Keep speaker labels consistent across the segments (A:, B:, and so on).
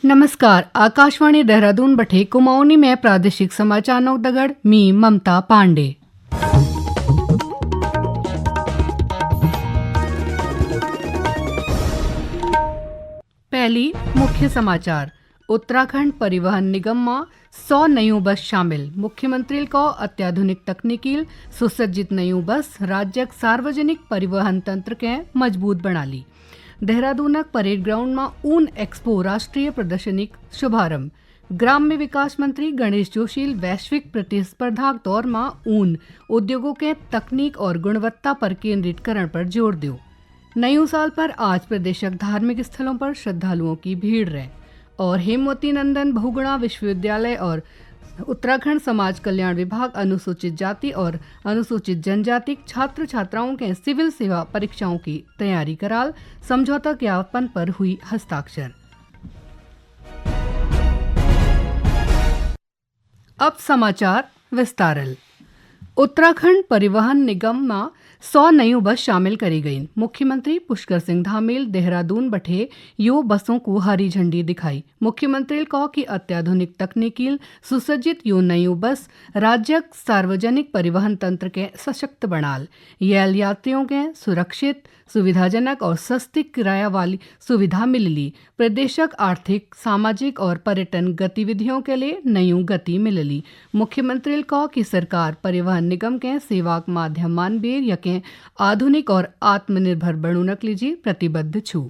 A: नमस्कार। आकाशवाणी देहरादून बठे कुमाऊनी में प्रादेशिक समाचार नोक दगड़ मी ममता पांडे। पहली मुख्य समाचार। उत्तराखंड परिवहन निगम में 100 नयूं बस शामिल। मुख्यमंत्री को अत्याधुनिक तकनीकी सुसज्जित नयूं बस राज्य सार्वजनिक परिवहन तंत्र के मजबूत बना ली। देहरादून परेड ग्राउंड में ऊन एक्सपो राष्ट्रीय प्रदर्शनी शुभारंभ। ग्राम्य विकास मंत्री गणेश जोशी वैश्विक प्रतिस्पर्धा दौर में ऊन उद्योगों के तकनीक और गुणवत्ता पर केंद्रित करने पर जोर दियो। नयूं साल पर आज प्रदेशक धार्मिक स्थलों पर श्रद्धालुओं की भीड़ रहे और हेमवती नंदन बहुगुणा विश्वविद्यालय और उत्तराखंड समाज कल्याण विभाग अनुसूचित जाति और अनुसूचित जनजाति छात्र छात्राओं के सिविल सेवा परीक्षाओं की तैयारी कराल समझौता ज्ञापन पर हुई हस्ताक्षर। अब समाचार विस्तारल। उत्तराखंड परिवहन निगम में 100 नयूं बस शामिल करी गई। मुख्यमंत्री पुष्कर सिंह धामील देहरादून बठे यो बसों को हरी झंडी दिखाई। मुख्यमंत्री कहा कि अत्याधुनिक तकनीकी सुसज्जित यो नयूं बस राज्य सार्वजनिक परिवहन तंत्र के सशक्त बनाल। येल यात्रियों के सुरक्षित सुविधाजनक और सस्ती किराया वाली सुविधा मिलली। प्रदेशक आर्थिक सामाजिक और पर्यटन गतिविधियों के लिए नयूं गति मिलली। मुख्यमंत्री कहा कि सरकार परिवहन निगम के सेवा माध्यम मानवीर यके आधुनिक और आत्मनिर्भर बनूनक लीजिए प्रतिबद्ध छू।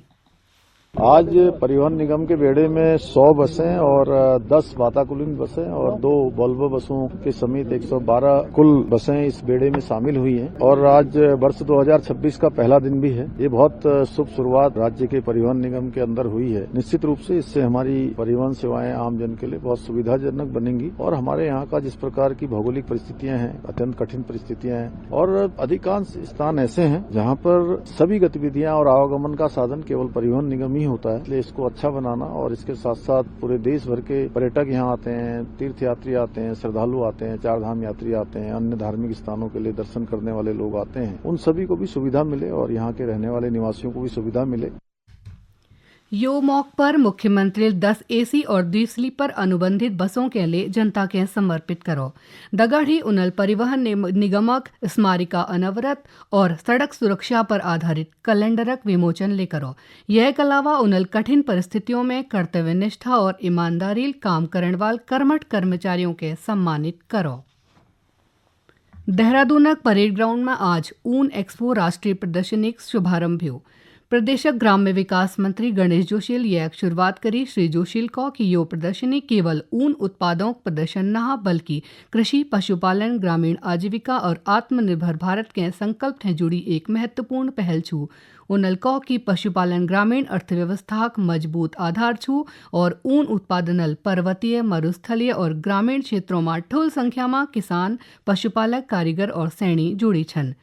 B: आज परिवहन निगम के बेड़े में 100 बसें और 10 वातानुकूलित बसें और 2 वोल्वो बसों के समेत 112 कुल बसें इस बेड़े में शामिल हुई हैं और आज वर्ष 2026 का पहला दिन भी है। ये बहुत शुभ शुरुआत राज्य के परिवहन निगम के अंदर हुई है। निश्चित रूप से इससे हमारी परिवहन सेवाएं आम जन के लिए बहुत सुविधाजनक बनेंगी और हमारे यहाँ का जिस प्रकार की भौगोलिक परिस्थितियां हैं, अत्यंत कठिन परिस्थितियां हैं और अधिकांश स्थान ऐसे हैं जहाँ पर सभी गतिविधियां और आवागमन का साधन केवल परिवहन निगम ही होता है। इसलिए इसको अच्छा बनाना और इसके साथ साथ पूरे देश भर के पर्यटक यहाँ आते हैं, तीर्थ यात्री आते हैं, श्रद्धालु आते हैं, चार धाम यात्री आते हैं, अन्य धार्मिक स्थानों के लिए दर्शन करने वाले लोग आते हैं, उन सभी को भी सुविधा मिले और यहाँ के रहने वाले निवासियों को भी सुविधा मिले।
A: यो मौक पर मुख्यमंत्री 10 एसी और 2 स्लीपर अनुबंधित बसों के लिए जनता के समर्पित करो। दगड़ी उनल परिवहन निगमक स्मारिका अनवरत और सड़क सुरक्षा पर आधारित कैलेंडरक विमोचन ले करो। यह के अलावा उनल कठिन परिस्थितियों में कर्तव्य निष्ठा और ईमानदारी काम करने वाले कर्मठ कर्मचारियों के सम्मानित करो। देहरादून परेड ग्राउंड में आज ऊन एक्सपो राष्ट्रीय प्रदर्शनी शुभारंभ हुआ। प्रदेशक ग्राम्य विकास मंत्री गणेश जोशी यह शुरुआत करी। श्री जोशी को कि यो प्रदर्शनी केवल ऊन उत्पादों प्रदर्शन न बल्कि कृषि, पशुपालन, ग्रामीण आजीविका और आत्मनिर्भर भारत के संकल्प से जुड़ी एक महत्वपूर्ण पहल छू। उनल को कि पशुपालन ग्रामीण अर्थव्यवस्था मजबूत आधार छू और ऊन उत्पादनल पर्वतीय, मरुस्थलीय और ग्रामीण क्षेत्रों में ठूल संख्या में किसान, पशुपालक, कारीगर और सैनी जुड़ी छन।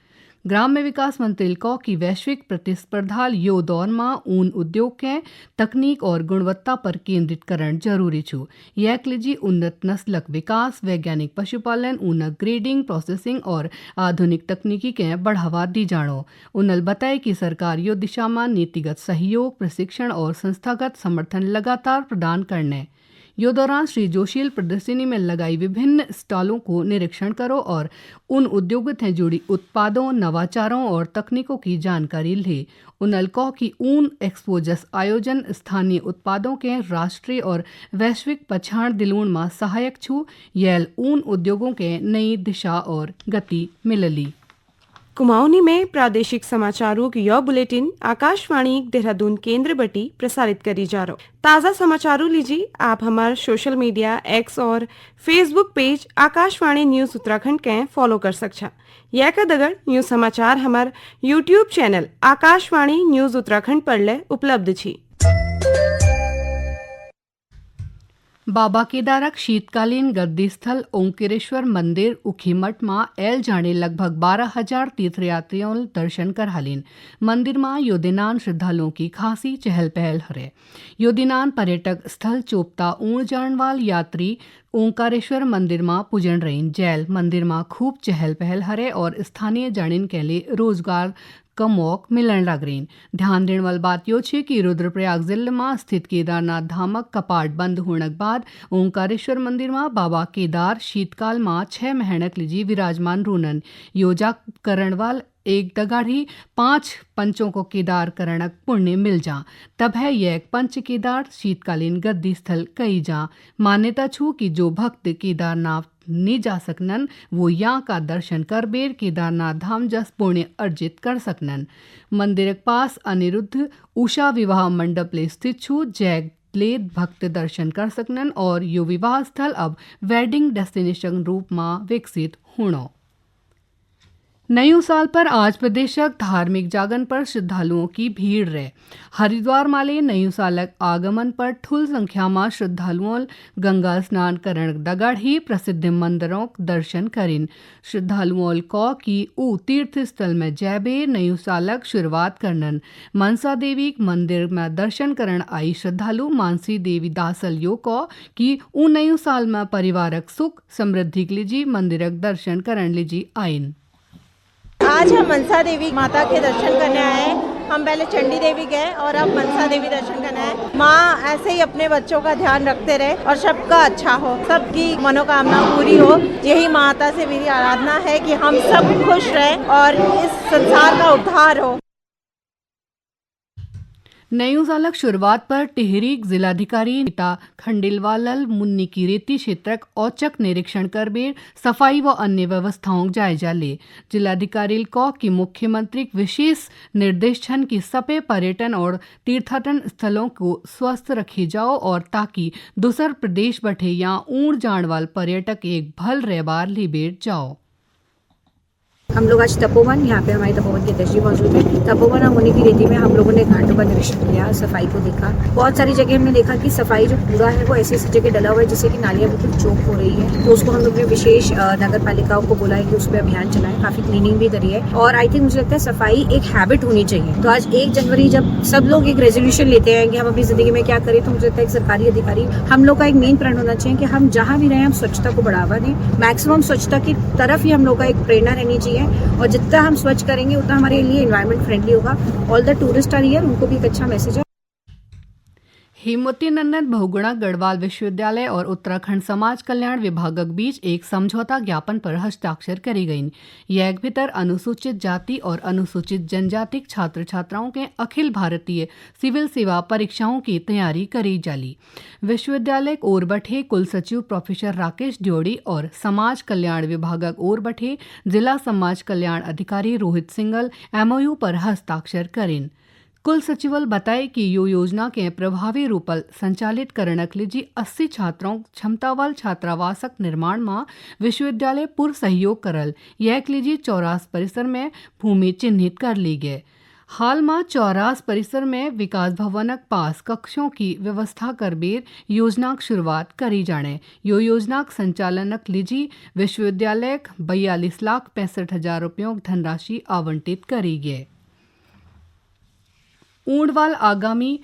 A: ग्राम्य विकास मंत्री को कि वैश्विक प्रतिस्पर्धा यो दौर में ऊन उद्योग के तकनीक और गुणवत्ता पर केंद्रित करण जरूरी छू। यह लीजिए उन्नत नस्लक विकास, वैज्ञानिक पशुपालन, ऊनक ग्रेडिंग, प्रोसेसिंग और आधुनिक तकनीकी के बढ़ावा दी जानो। उनल बताए कि सरकार यो दिशा में नीतिगत सहयोग, प्रशिक्षण और संस्थागत समर्थन लगातार प्रदान करने। यो दौरान श्री जोशी प्रदर्शनी में लगाई विभिन्न स्टॉलों को निरीक्षण करो और उन उद्योगों से जुड़ी उत्पादों, नवाचारों और तकनीकों की जानकारी ले। उनल को कि ऊन एक्सपो जस आयोजन स्थानीय उत्पादों के राष्ट्रीय और वैश्विक पहचान दिलून में सहायक छू। येल ऊन उद्योगों के नई दिशा और गति मिलली।
C: कुमाऊनी में प्रादेशिक समाचारों की यह बुलेटिन आकाशवाणी देहरादून केंद्र बटी प्रसारित करी जा रहा। ताज़ा समाचारों लीजिए आप हमारे सोशल मीडिया एक्स और Facebook page Akashvani news Uttarakhand के फॉलो कर सकछा। यह का दगड़ न्यूज़ समाचार हमार YouTube channel Akashvani news Uttarakhand पर ले उपलब्ध छी।
A: बाबा केदारक शीतकालीन गद्दी स्थल ओंकारेश्वर मंदिर उखीमठ में एल जाने लगभग 12,000 तीर्थयात्रियों दर्शन कर हालिन। मंदिर में यो दिनान श्रद्धालुओं की खासी चहल पहल हरे। यो दिनान पर्यटक स्थल चोपता ऊण जान वाल यात्री ओंकारेश्वर मंदिर में पूजन रहीन। जैल मंदिर में खूब चहल पहल हरे और स्थानीय जानिन के लिए रोजगार कमोक मिलन लागरीन। ध्यान देने वाली बात यो छे कि रुद्रप्रयाग जिले में स्थित केदारनाथ धामक कपाट बंद होने के बाद ओंकारेश्वर मंदिर में बाबा केदार शीतकाल में 6 महीनक लीजी विराजमान रूनन। योजा करण वाल एक दगाड़ी 5 पंचों को केदार करणक पुण्य मिल जा, तब है यह एक पंच केदार शीतकालीन गद्दी स्थल कई जा। मान्यता छू कि जो भक्त केदारनाथ नहीं जा सकनन वो यहाँ का दर्शन कर बेर केदारनाथ धाम जस पुण्य अर्जित कर सकनन। मंदिर के पास अनिरुद्ध उषा विवाह मंडप ले स्थित छू जैग ले भक्त दर्शन कर सकनन और यो विवाह स्थल अब वेडिंग डेस्टिनेशन रूप में विकसित होनो। नयू साल पर आज प्रदेशक धार्मिक जागरण पर श्रद्धालुओं की भीड़ रहे। हरिद्वार माले नयू सालक आगमन पर ठुल संख्या में श्रद्धालुओं गंगा स्नान करण दगड़ ही प्रसिद्ध मंदिरों दर्शन करिन। श्रद्धालुओं को की ऊ तीर्थ स्थल में जैबे नयू सालक शुरुआत करनन। मनसा देवी मंदिर में दर्शन करण आई श्रद्धालु मानसी देवी दासल यो को कि ऊ नयू साल में परिवारक सुख समृद्धि के लीजी मंदिरक दर्शन करण लीजी आइन।
D: आज हम मनसा देवी माता के दर्शन करने आए हैं। हम पहले चंडी देवी गए और अब मनसा देवी दर्शन करने आए। माँ ऐसे ही अपने बच्चों का ध्यान रखते रहे और सबका अच्छा हो, सबकी मनोकामना पूरी हो। यही माता से मेरी आराधना है कि हम सब खुश रहें और इस संसार का उद्धार हो।
A: नयू सालक शुरुआत पर टिहरी जिलाधिकारी नीता खंडेलवाल मुन्नी की रेती क्षेत्रक औचक निरीक्षण कर बेर सफाई व अन्य व्यवस्थाओं जायजा ले। जिलाधिकारी को कि मुख्यमंत्री विशेष निर्देश छन कि सपे पर्यटन और तीर्थाटन स्थलों को स्वस्थ रखे जाओ और ताकि दूसर प्रदेश बठे या ऊण जान वाल पर्यटक एक भल रेबार ली बेर जाओ।
E: हम लोग आज तपोवन, यहाँ पे हमारे तपोवन के अध्यक्ष जी मौजूद हैं। तपोवन और मुनि की रेती में हम लोगों ने घाटों का निरीक्षण किया, सफाई को देखा। बहुत सारी जगह हमने देखा कि सफाई जो कूड़ा है वो ऐसी जगह डला हुआ है जिससे कि नालियाँ बिल्कुल चौक हो रही है। तो उसको हम लोग ने विशेष नगर पालिकाओं को बोला है कि उस पर अभियान चलाएं, काफी क्लीनिंग भी करी है। और आई थिंक मुझे लगता है सफाई एक हैबिट होनी चाहिए। तो आज 1 जनवरी जब सब लोग एक रेजोल्यूशन लेते हैं कि हम अपनी जिंदगी में क्या करें, तो मुझे लगता है एक सरकारी अधिकारी हम लोग का एक मेन प्रण होना चाहिए कि हम जहाँ भी रहे हम स्वच्छता को बढ़ावा दें। मैक्सिमम स्वच्छता की तरफ ही हम लोग का एक प्रेरणा रहनी चाहिए और जितना हम स्वच्छ करेंगे उतना हमारे लिए एनवायरनमेंट फ्रेंडली होगा। All the tourist are here, उनको भी एक अच्छा मैसेज है।
A: हेमवती नंदन बहुगुणा गढ़वाल विश्वविद्यालय और उत्तराखंड समाज कल्याण विभागक बीच एक समझौता ज्ञापन पर हस्ताक्षर करी गयी। यह भीतर अनुसूचित जाति और अनुसूचित जनजाति छात्र छात्राओं के अखिल भारतीय सिविल सेवा परीक्षाओं की तैयारी करी जाली। विश्वविद्यालय ओर बठे कुल सचिव प्रोफेसर राकेश ड्योड़ी और समाज कल्याण विभागक ओर बठे जिला समाज कल्याण अधिकारी रोहित सिंगल MOU पर हस्ताक्षर करें। कुल सचिवल बताए कि यो योजना के प्रभावी रूपल संचालित करनक लीजी 80 छात्रों क्षमतावाल छात्रावासक निर्माण में विश्वविद्यालय पूर्व सहयोग करल। यह लीजी चौरास परिसर में भूमि चिन्हित कर ली गए। हाल में चौरास परिसर में विकास भवनक पास कक्षों की व्यवस्था कर बेर योजना की शुरुआत करी जाने। यो योजना संचालनक लीजी विश्वविद्यालय 42,65,000 रुपयों धनराशि आवंटित करी गए। ऊंडवाल आगामी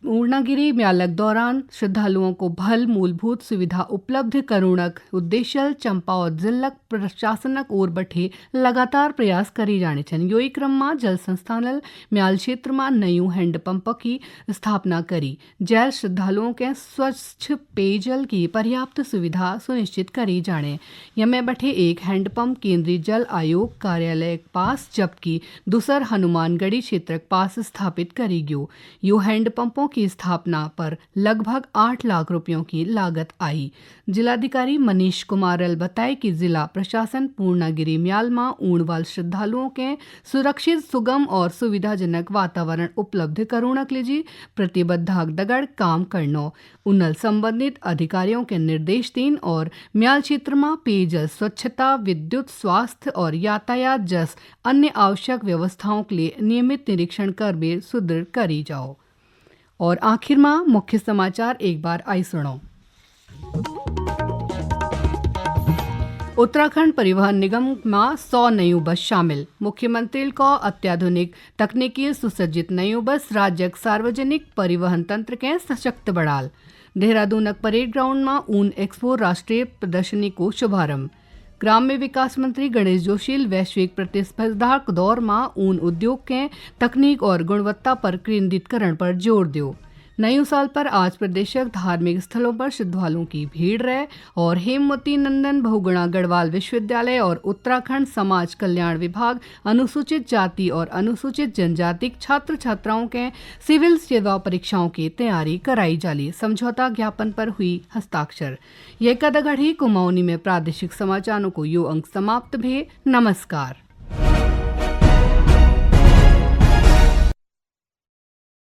A: पूर्णागिरी म्यालक दौरान श्रद्धालुओं को भल मूलभूत सुविधा उपलब्ध करुणक उद्देश्य चंपावत जिलक प्रशासनक ओर बठे लगातार प्रयास करी जाने छन। योई क्रम में जल संस्थानल म्याल क्षेत्र में नयू हैंडपंप की स्थापना करी। जैल श्रद्धालुओं के स्वच्छ पेयजल की पर्याप्त सुविधा सुनिश्चित करी जाने। यमे बठे एक हैंडपंप केंद्रीय जल आयोग कार्यालय के पास जबकि दूसर हनुमानगढ़ी क्षेत्र के पास स्थापित करी गयो। यो हैंडपंपों की स्थापना पर लगभग 8 लाख रुपयों की लागत आई। जिलाधिकारी मनीष कुमारल बताए कि जिला प्रशासन पूर्णागिरी म्याल में ऊणवाल श्रद्धालुओं के सुरक्षित, सुगम और सुविधाजनक वातावरण उपलब्ध करुणक लीजी प्रतिबद्धाक दगड़ काम करनो। उनल संबंधित अधिकारियों के निर्देश दिन और म्याल क्षेत्र में पेयजल, स्वच्छता, विद्युत, स्वास्थ्य और यातायात जस अन्य आवश्यक व्यवस्थाओं के लिए नियमित निरीक्षण कर बेर सुदृढ़ करी जाओ। और आखिर में मुख्य समाचार एक बार आई सुनो। उत्तराखंड परिवहन निगम में 100 नयू बस शामिल। मुख्यमंत्री को अत्याधुनिक तकनीकी सुसज्जित नयू बस राज्य सार्वजनिक परिवहन तंत्र के सशक्त बढ़ाल। देहरादून परेड ग्राउंड में ऊन एक्सपो राष्ट्रीय प्रदर्शनी को शुभारंभ। ग्राम्य विकास मंत्री गणेश जोशी वैश्विक प्रतिस्पर्धाक दौर में ऊन उद्योग के तकनीक और गुणवत्ता पर केंद्रीकरण पर जोर दियो। नए साल पर आज प्रदेशक धार्मिक स्थलों पर श्रद्धालुओं की भीड़ रहे और हेमवती नंदन बहुगुणा गढ़वाल विश्वविद्यालय और उत्तराखंड समाज कल्याण विभाग अनुसूचित जाति और अनुसूचित जनजाति छात्र छात्राओं के सिविल सेवा परीक्षाओं की तैयारी कराई जाली। समझौता ज्ञापन पर हुई हस्ताक्षर। ये कदगढ़ी कुमाऊनी में प्रादेशिक समाचारों को यो अंक समाप्त भे। नमस्कार।